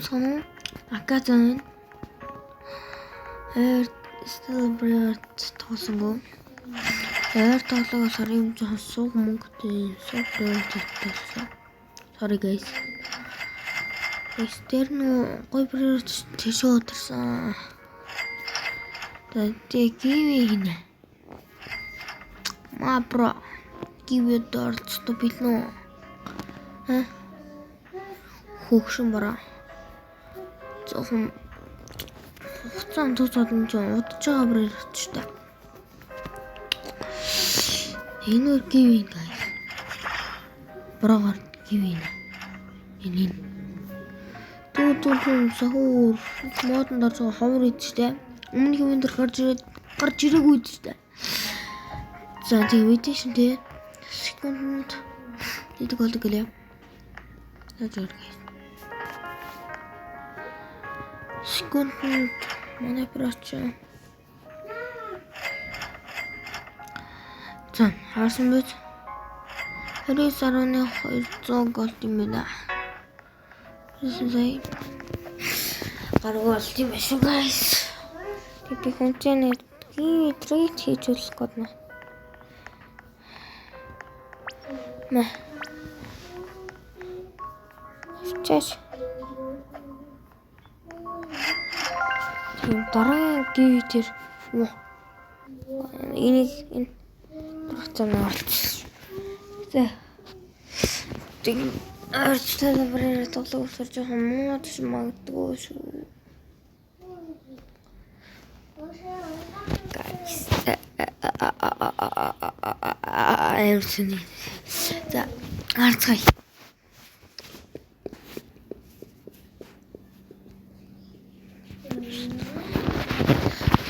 Son Akatan Air Celebrate тоглосонгүй. Air тоглоо сарын сонсог мөнгөтэй супер. Sorry guys. Экстерн гой бэр тэшөө өдөрсөн. Тэгээ киви гинэ. Ма бро. Киви дорч то билнэ. Хөөгшин бараа. Зөвхөн хугацаанд тусаад юм чинь удаж байгаа бүрээр очтой. Энэ үр киви guys. Броогоор киви. Энэ Туу сахуур модон дор ховор идчихтэй. Өмнөх юм дээр гарч ирээгүй идчихтэй. За тийм meditation тий. Секунд идэх болдог гэлээ. За зүгээр. Секунд манай проч. За харсан биз? 29.200 голд юм байна. Зай гаргуул тийм биш guys. Би контент трейд хийж үзэх гээд нэ. Чаш. Тийм дараа гиви тэр энэ процент авч. За. Тийм арчтай бүрээр тоглох усарч жоохон муу гэж магадгүй шүү. Guys. Эрсэний. За, арцгай.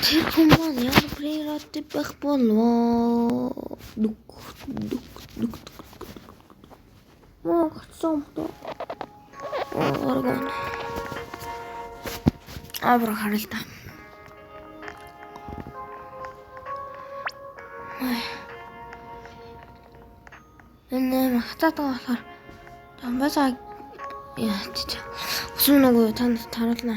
Тэр хүмүүс ямар прират байх болов? Дук. Somto. Organ. Abro harita. Энэ хатаатай болохоор тамбасаа яа чи. Усан нөгөө танд таруулна.